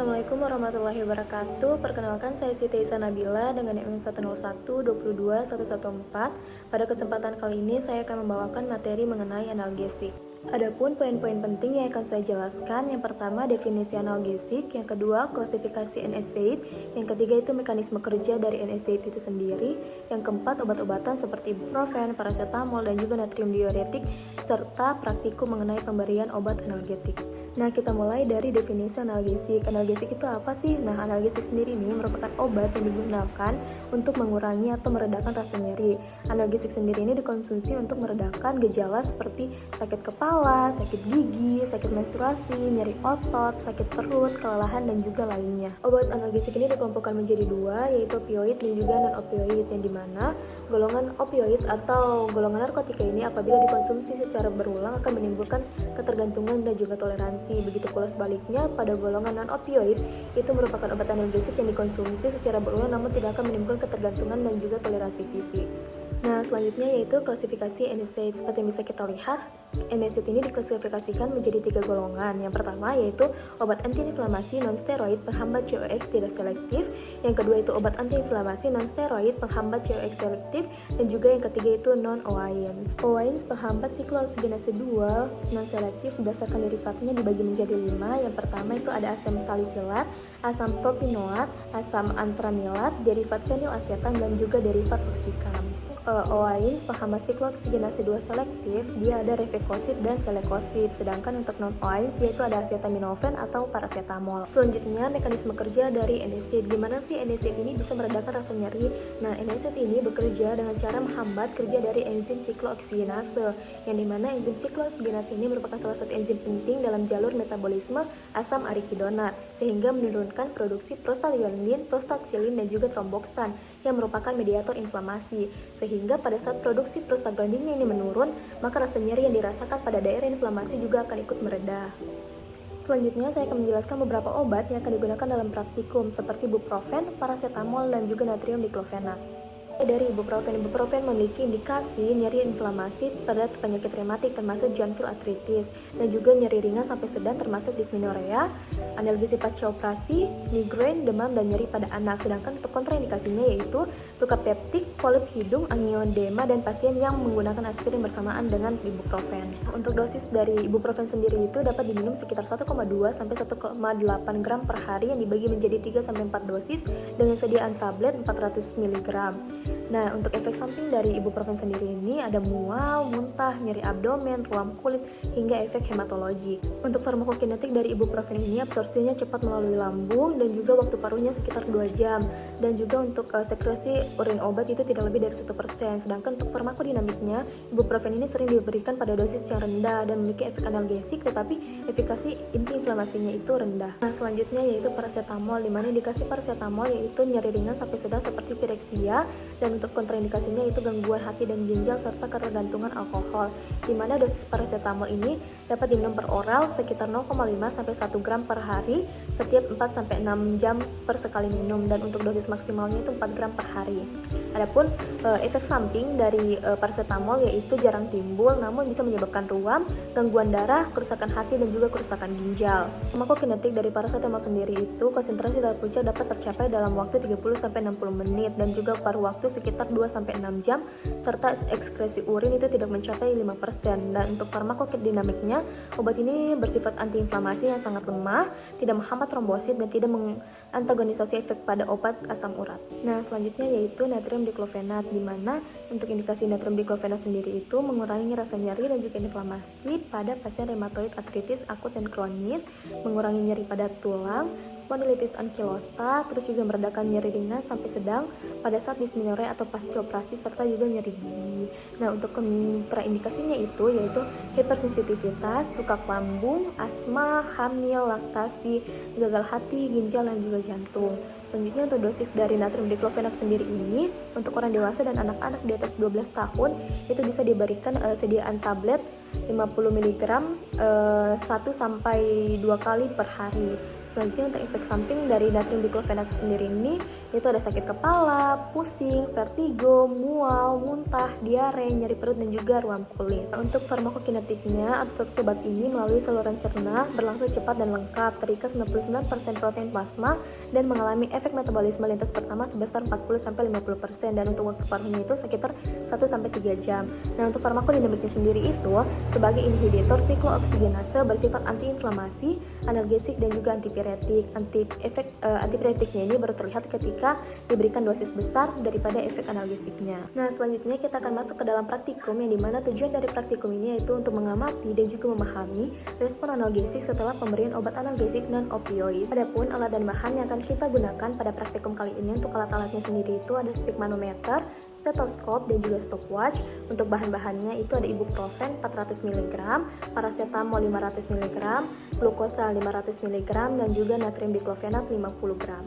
Assalamualaikum warahmatullahi wabarakatuh. Perkenalkan saya Siti Isa Nabila dengan NIM 101 22 114. Pada kesempatan kali ini saya akan membawakan materi mengenai analgesik. Adapun poin-poin penting yang akan saya jelaskan, yang pertama definisi analgesik, yang kedua klasifikasi NSAID, yang ketiga itu mekanisme kerja dari NSAID itu sendiri, yang keempat obat-obatan seperti ibuprofen, paracetamol, dan juga natrium diuretik, serta praktikum mengenai pemberian obat analgetik. Nah, kita mulai dari definisi analgesik. Analgesik itu apa sih? Nah, analgesik sendiri ini merupakan obat yang digunakan untuk mengurangi atau meredakan rasa nyeri. Analgesik sendiri ini dikonsumsi untuk meredakan gejala seperti sakit kepala, sakit gigi, sakit menstruasi, nyeri otot, sakit perut, kelelahan, dan juga lainnya. Obat analgesik ini dikelompokkan menjadi dua, yaitu opioid dan juga non-opioid, yang dimana golongan opioid atau golongan narkotika ini apabila dikonsumsi secara berulang akan menimbulkan ketergantungan dan juga toleransi. Begitu pula sebaliknya, pada golongan non-opioid itu merupakan obat analgesik yang dikonsumsi secara berulang namun tidak akan menimbulkan ketergantungan dan juga toleransi fisik. Nah, selanjutnya yaitu klasifikasi NSAID. Seperti yang bisa kita lihat, NSAID ini diklasifikasikan menjadi 3 golongan. Yang pertama yaitu obat antiinflamasi non-steroid penghambat COX tidak selektif. Yang kedua itu obat antiinflamasi non-steroid penghambat COX selektif. Dan juga yang ketiga itu non-OAINs. OAINs penghambat siklooksinase 2 non-selektif berdasarkan derivatnya dibagi menjadi 5. Yang pertama itu ada asam salisilat, asam propinoat, asam antramilat, derivat fenilasetan, dan juga derivat oksikam. OAINs penghambat siklooksinase 2 selektif, dia ada revekosib dan selekosib. Sedangkan untuk non-OAINs dia itu ada acetaminophen atau paracetamol. Selanjutnya mekanisme kerja dari NSAID. Gimana sih NSAID ini bisa meredakan rasa nyeri? Nah, NSAID ini bekerja dengan cara menghambat kerja dari enzim siklooksinase, yang dimana enzim siklooksinase ini merupakan salah satu enzim penting dalam jalur metabolisme asam arachidonat, sehingga menurunkan produksi prostaglandin, prostaglandin, dan juga tromboksan yang merupakan mediator inflamasi. Sehingga pada saat produksi prostaglandinnya ini menurun, maka rasa nyeri yang dirasakan pada daerah inflamasi juga akan ikut meredah. Selanjutnya saya akan menjelaskan beberapa obat yang akan digunakan dalam praktikum seperti ibuprofen, paracetamol, dan juga natrium diklofenat. Dari ibuprofen memiliki indikasi nyeri inflamasi pada penyakit rematik termasuk Joinville arthritis, dan juga nyeri ringan sampai sedang termasuk dysmenorrhea, analgesi pasca operasi, migrain, demam, dan nyeri pada anak. Sedangkan untuk kontraindikasinya yaitu luka peptik, polip hidung, angioedema, dan pasien yang menggunakan aspirin bersamaan dengan ibuprofen. Untuk dosis dari ibuprofen sendiri itu dapat diminum sekitar 1,2 sampai 1,8 gram per hari yang dibagi menjadi 3 sampai 4 dosis dengan sediaan tablet 400 mg. Nah, untuk efek samping dari ibuprofen sendiri ini ada mual, muntah, nyeri abdomen, ruam kulit, hingga efek hematologik. Untuk farmakokinetik dari ibuprofen ini absorpsinya cepat melalui lambung dan juga waktu paruhnya sekitar 2 jam. Dan juga untuk sekresi urin obat itu tidak lebih dari 1%. Sedangkan untuk farmakodinamiknya, ibuprofen ini sering diberikan pada dosis yang rendah dan memiliki efek analgesik, tetapi efikasi antiinflamasinya itu rendah. Nah, selanjutnya yaitu paracetamol, di mana indikasi paracetamol yaitu nyeri ringan sampai sedang seperti pireksia, dan untuk kontraindikasinya itu gangguan hati dan ginjal serta ketergantungan alkohol, di mana dosis paracetamol ini dapat diminum per oral sekitar 0,5 sampai 1 gram per hari setiap 4 sampai 6 jam per sekali minum, dan untuk dosis maksimalnya itu 4 gram per hari. Adapun efek samping dari paracetamol yaitu jarang timbul namun bisa menyebabkan ruam, gangguan darah, kerusakan hati, dan juga kerusakan ginjal. Farmakokinetik dari paracetamol sendiri itu konsentrasi dalam puncak dapat tercapai dalam waktu 30 sampai 60 menit dan juga paruh waktu sekitar 2 sampai 6 jam, serta ekskresi urin itu tidak mencapai 5%. Dan untuk farmakodinamiknya, obat ini bersifat antiinflamasi yang sangat lemah, tidak menghambat trombosit, dan tidak mengantagonisasi efek pada obat asam urat. Nah, selanjutnya yaitu natrium diklofenat, di mana untuk indikasi natrium diklofenat sendiri itu mengurangi rasa nyeri dan juga inflamasi pada pasien rheumatoid arthritis akut dan kronis, mengurangi nyeri pada tulang, spondylitis ankilosa, terus juga meredakan nyeri ringan sampai sedang pada saat dysmenorrhea atau pasca operasi, serta juga nyeri gigi. Nah, untuk kontraindikasinya itu yaitu hipersensitivitas, luka lambung, asma, hamil, laktasi, gagal hati, ginjal, dan juga jantung. Selanjutnya untuk dosis dari natrium diklofenat sendiri ini untuk orang dewasa dan anak-anak di atas 12 tahun itu bisa diberikan sediaan tablet 50 mg 1 sampai 2 kali per hari. Selanjutnya untuk efek samping dari natrium diklofenat sendiri ini yaitu ada sakit kepala, pusing, vertigo, mual, muntah, diare, nyeri perut dan juga ruam kulit. Untuk farmakokinetiknya, absorpsi obat ini melalui saluran cerna berlangsung cepat dan lengkap, terikat 99% protein plasma dan mengalami efek metabolisme lintas pertama sebesar 40-50% dan untuk waktu paruhnya itu sekitar 1-3 jam. Nah, untuk farmakodinamiknya sendiri itu sebagai inhibitor siklooksigenase bersifat antiinflamasi, analgesik dan juga antipiretik. Antipiretiknya ini baru terlihat ketika diberikan dosis besar daripada efek analgesiknya. Nah, selanjutnya kita akan masuk ke dalam praktikum yang dimana tujuan dari praktikum ini yaitu untuk mengamati dan juga memahami respon analgesik setelah pemberian obat analgesik non opioid. Adapun alat dan bahan yang akan kita gunakan pada praktikum kali ini untuk alat-alatnya sendiri itu ada stigmanometer, stetoskop dan juga stopwatch. Untuk bahan-bahannya itu ada ibuprofen 400 mg, paracetamol 500 mg, glukosa 500 mg dan juga natrium diklofenat 50 gram.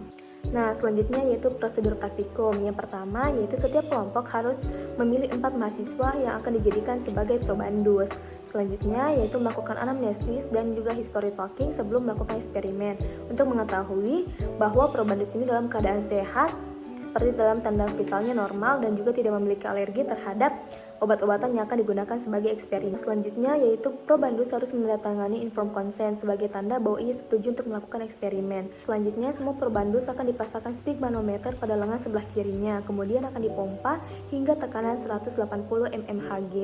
Nah, selanjutnya yaitu prosedur praktikum. Yang pertama yaitu setiap kelompok harus memilih 4 mahasiswa yang akan dijadikan sebagai probandus. Selanjutnya yaitu melakukan anamnesis dan juga history talking sebelum melakukan eksperimen untuk mengetahui bahwa probandus ini dalam keadaan sehat, seperti dalam tanda vitalnya normal dan juga tidak memiliki alergi terhadap obat-obatan yang akan digunakan sebagai eksperimen. Selanjutnya yaitu probandus harus menandatangani informed consent sebagai tanda bahwa ia setuju untuk melakukan eksperimen. Selanjutnya semua probandus akan dipasangkan stigmanometer pada lengan sebelah kirinya, kemudian akan dipompa hingga tekanan 180 mmHg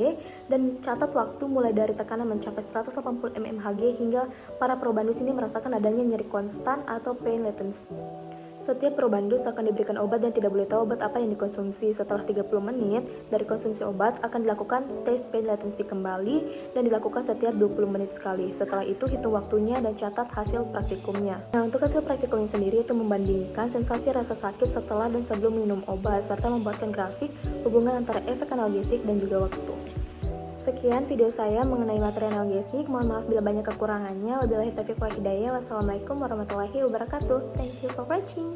dan catat waktu mulai dari tekanan mencapai 180 mmHg hingga para probandus ini merasakan adanya nyeri konstan atau pain latency. Setiap probandus akan diberikan obat dan tidak boleh tahu obat apa yang dikonsumsi. Setelah 30 menit dari konsumsi obat akan dilakukan tes pain latency kembali dan dilakukan setiap 20 menit sekali. Setelah itu hitung waktunya dan catat hasil praktikumnya. Nah, untuk hasil praktikumnya sendiri itu membandingkan sensasi rasa sakit setelah dan sebelum minum obat serta membuatkan grafik hubungan antara efek analgesik dan juga waktu. Sekian video saya mengenai materi analgesik. Mohon maaf bila banyak kekurangannya. Wabillahi taufiq wal hidayah. Wassalamualaikum warahmatullahi wabarakatuh. Thank you for watching.